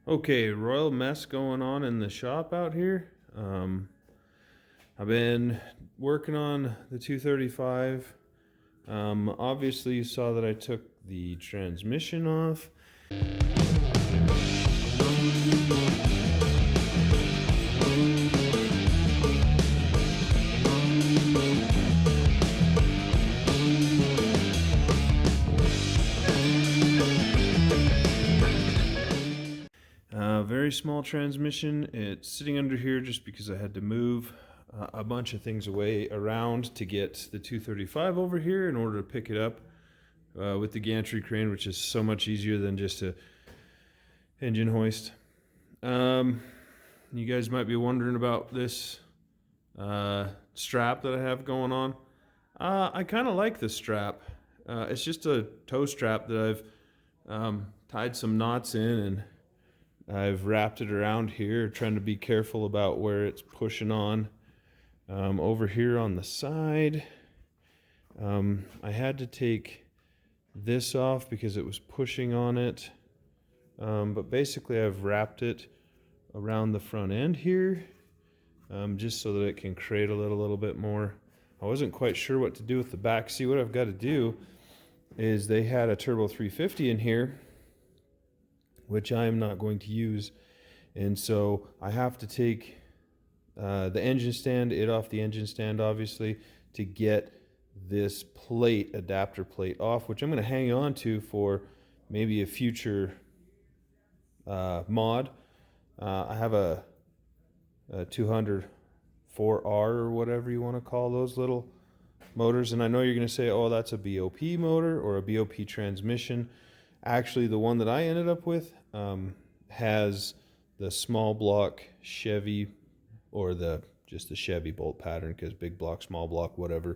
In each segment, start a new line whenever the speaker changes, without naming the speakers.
Okay, royal mess going on in the shop out here. I've been working on the 235. Obviously, you saw that I took the transmission off. Very small transmission. It's sitting under here just because I had to move a bunch of things away around to get the 235 over here in order to pick it up with the gantry crane, which is so much easier than just a engine hoist. You guys might be wondering about this strap that I have going on. I kind of like this strap. It's just a tow strap that I've tied some knots in, and I've wrapped it around here, trying to be careful about where it's pushing on. Over here on the side, I had to take this off because it was pushing on it. But basically I've wrapped it around the front end here, just so that it can cradle it a little bit more. I wasn't quite sure what to do with the back. See, what I've got to do is they had a Turbo 350 in here, which I am not going to use. And so I have to take the engine stand, it off the engine stand, obviously, to get this plate, adapter plate, off, which I'm going to hang on to for maybe a future mod. I have a 200 4R or whatever you want to call those little motors. And I know you're going to say, oh, that's a BOP motor or a BOP transmission. Actually, the one that I ended up with has the small block Chevy, or just the Chevy bolt pattern, because big block, small block, whatever.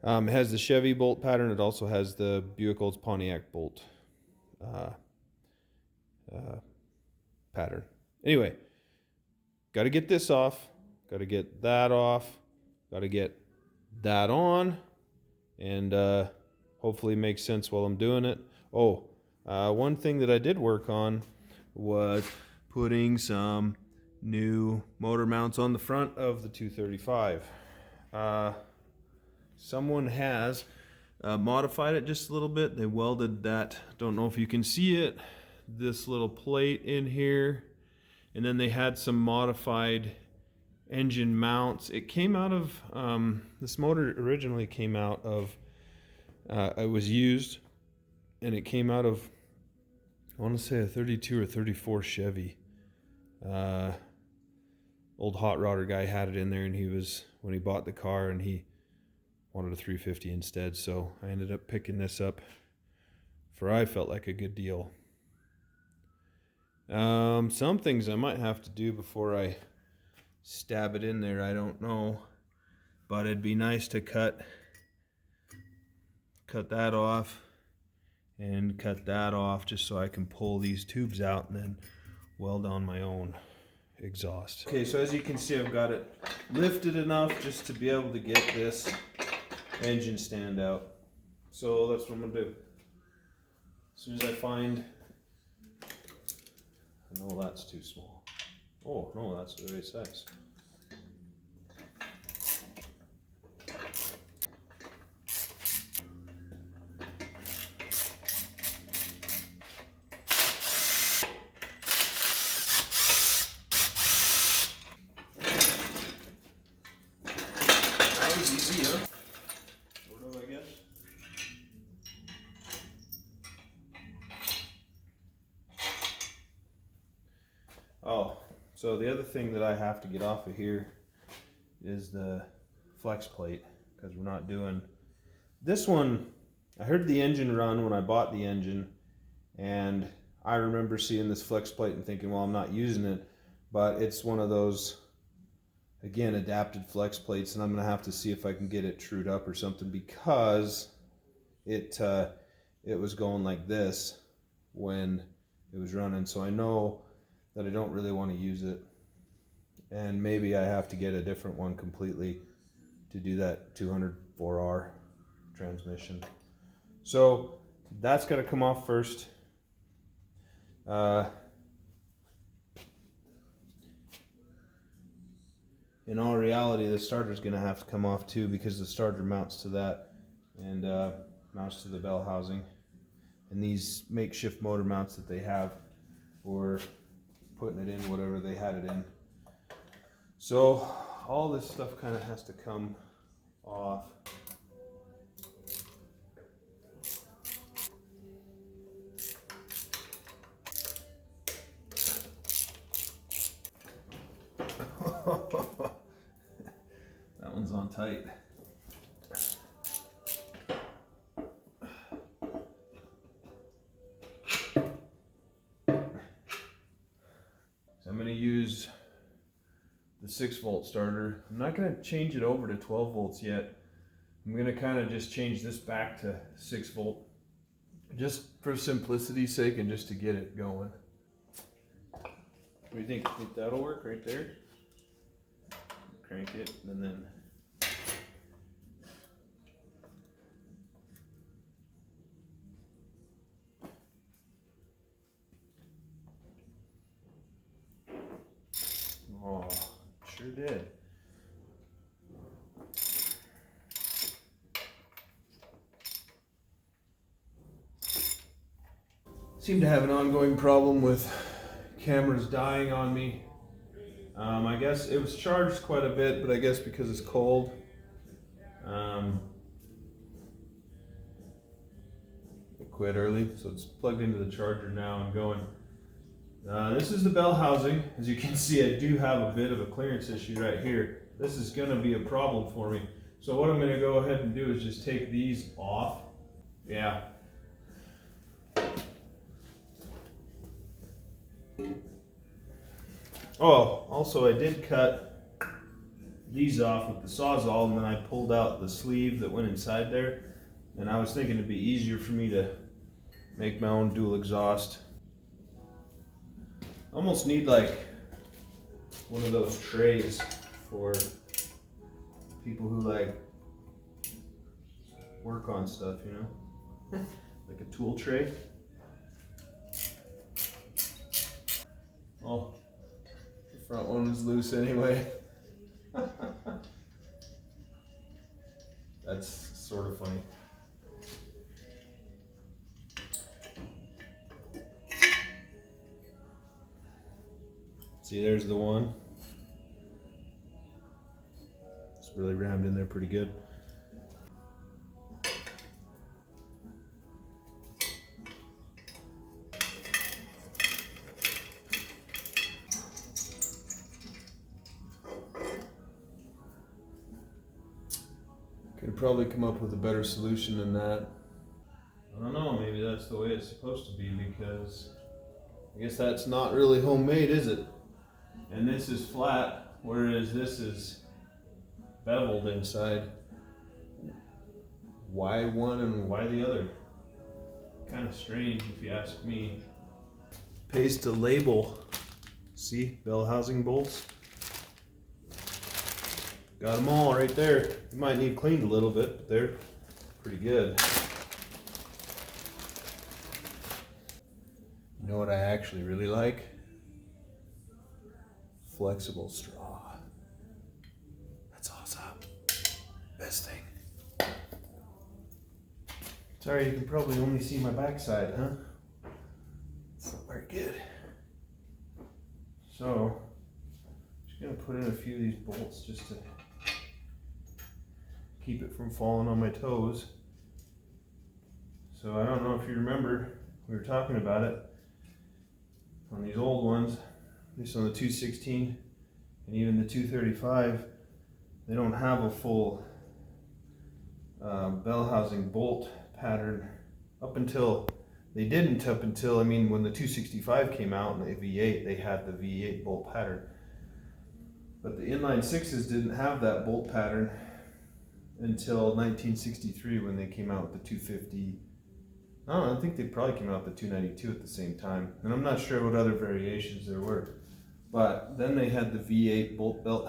It has the Chevy bolt pattern. It also has the Buick Olds Pontiac bolt pattern. Anyway, got to get this off. Got to get that off. Got to get that on, and hopefully it makes sense while I'm doing it. Oh, one thing that I did work on was putting some new motor mounts on the front of the 235. Someone has modified it just a little bit. They welded that, don't know if you can see it, this little plate in here, and then they had some modified engine mounts. It came out of, this motor originally came out of, it was used, and it came out of, I want to say a 32 or 34 Chevy. Old hot rodder guy had it in there, and he was, when he bought the car, and he wanted a 350 instead, so I ended up picking this up for, I felt like, a good deal. Some things I might have to do before I stab it in there, I don't know, but it'd be nice to cut that off and cut that off, just so I can pull these tubes out and then weld on my own exhaust. Okay, so as you can see, I've got it lifted enough just to be able to get this engine stand out. So that's what I'm gonna do. As soon as I find, no, that's too small. Oh no, that's the right size. That was easy, huh? Sort of, I guess. Oh, so the other thing that I have to get off of here is the flex plate, because we're not doing this one. I heard the engine run when I bought the engine, and I remember seeing this flex plate and thinking, well, I'm not using it, but it's one of those, again, adapted flex plates, and I'm gonna have to see if I can get it trued up or something, because it was going like this when it was running. So I know that I don't really want to use it, and maybe I have to get a different one completely to do that 204R transmission. So that's got to come off first. in all reality, the starter's going to have to come off too, because the starter mounts to that and mounts to the bell housing. And these makeshift motor mounts that they have for putting it in whatever they had it in. So all this stuff kind of has to come off. That one's on tight. So I'm going to use the 6-volt starter. I'm not going to change it over to 12 volts yet. I'm going to kind of just change this back to 6 volt, just for simplicity's sake and just to get it going. What do you think? Think that'll work right there? Crank it and then oh, sure did. Seem to have an ongoing problem with cameras dying on me. I guess it was charged quite a bit, but I guess because it's cold, it quit early, so it's plugged into the charger now and going. This is the bell housing. As you can see, I do have a bit of a clearance issue right here. This is going to be a problem for me. So what I'm going to go ahead and do is just take these off. Yeah. Oh, also I did cut these off with the Sawzall, and then I pulled out the sleeve that went inside there. And I was thinking it'd be easier for me to make my own dual exhaust. Almost need like one of those trays for people who like work on stuff, you know? Like a tool tray. Oh, the front one was loose anyway. That's sort of funny. See, there's the one. It's really rammed in there pretty good. Could probably come up with a better solution than that. I don't know, maybe that's the way it's supposed to be, because I guess that's not really homemade, is it? And this is flat, whereas this is beveled inside. Why one and why the other? Kind of strange if you ask me. Paste a label. See, bell housing bolts. Got them all right there. You might need cleaned a little bit, but they're pretty good. You know what I actually really like? Flexible straw. That's awesome. Best thing. Sorry, you can probably only see my backside, huh? It's not very good. So, just gonna put in a few of these bolts just to keep it from falling on my toes. So I don't know if you remember, we were talking about it on these old ones, at least on the 216 and even the 235, they don't have a full bell housing bolt pattern up until, I mean, when the 265 came out and the V8, they had the V8 bolt pattern. But the inline sixes didn't have that bolt pattern until 1963 when they came out with the 250. I don't know, I think they probably came out with the 292 at the same time. And I'm not sure what other variations there were. But then they had the V8 bolt belt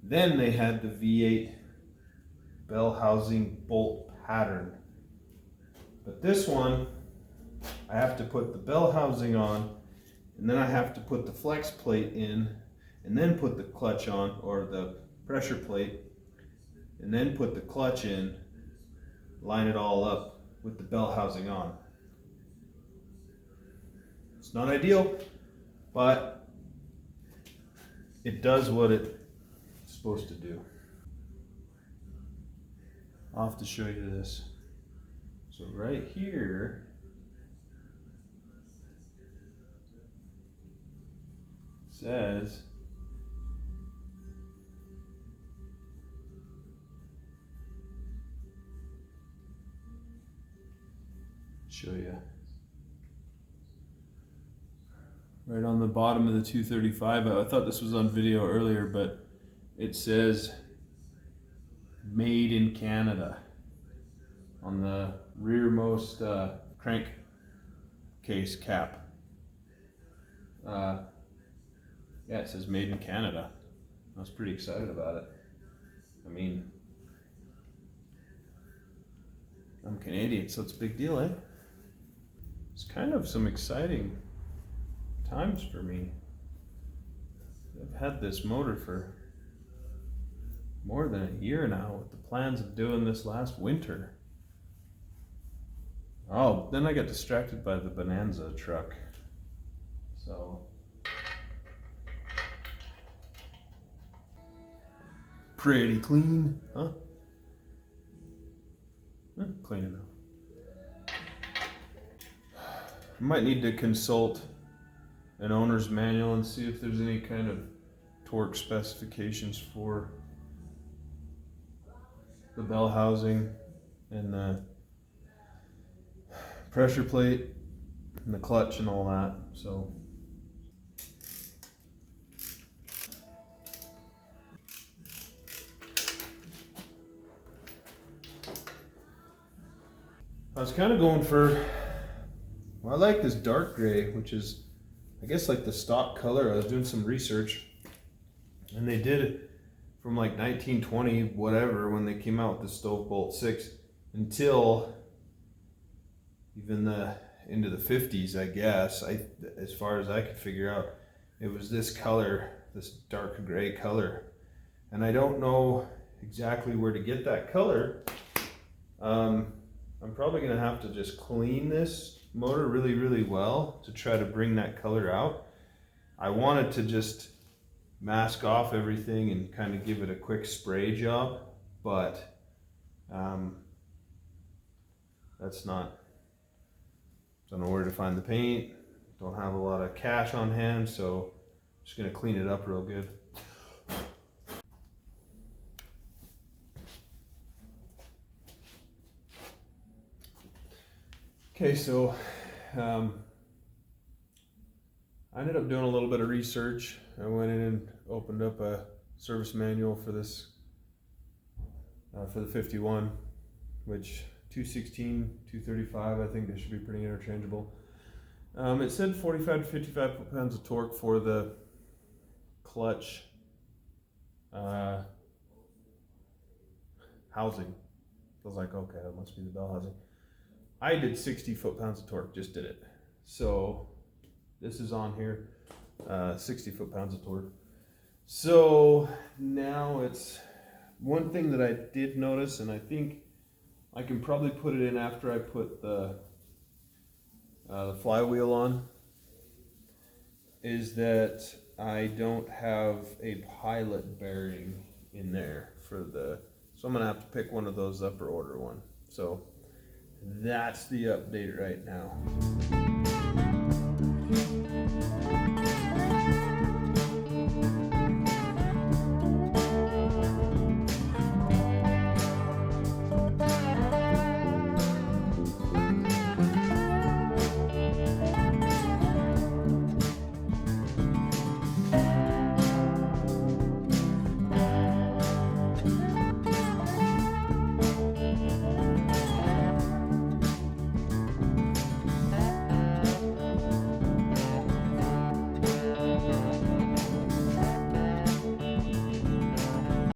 then they had the V8 bell housing bolt pattern. But this one, I have to put the bell housing on, and then I have to put the flex plate in, and then put the clutch on, or the pressure plate, and then put the clutch in, line it all up with the bell housing on. It's not ideal, but it does what it's supposed to do. I'll have to show you this. So right here, says show you right on the bottom of the 235. I thought this was on video earlier, but it says made in Canada on the rearmost crank case cap. Yeah, it says made in Canada. I was pretty excited about it. I mean, I'm Canadian, so it's a big deal, eh? It's kind of some exciting times for me. I've had this motor for more than a year now, with the plans of doing this last winter. Oh, then I got distracted by the Bonanza truck. So pretty clean, huh? Clean enough. I might need to consult an owner's manual and see if there's any kind of torque specifications for the bell housing and the pressure plate and the clutch and all that. So I was kind of going for, well, I like this dark gray, which is, I guess, like the stock color. I was doing some research, and they did it from like 1920, whatever, when they came out with the Stove Bolt 6, until even into the 50s, I guess. As far as I could figure out, it was this color, this dark gray color. And I don't know exactly where to get that color. I'm probably gonna have to just clean this motor really, really well to try to bring that color out. I wanted to just mask off everything and kind of give it a quick spray job, but that's not, don't know where to find the paint, don't have a lot of cash on hand, so I'm just gonna clean it up real good. Okay, so I ended up doing a little bit of research. I went in and opened up a service manual for this, for the 51, which 216, 235, I think they should be pretty interchangeable. It said 45 to 55 foot-pounds of torque for the clutch housing. I was like, okay, that must be the bell housing. I did 60 foot-pounds of torque, just did it. So this is on here, 60 foot-pounds of torque. So now it's one thing that I did notice, and I think I can probably put it in after I put the flywheel on, is that I don't have a pilot bearing in there for the, so I'm gonna have to pick one of those up or order one. So that's the update right now.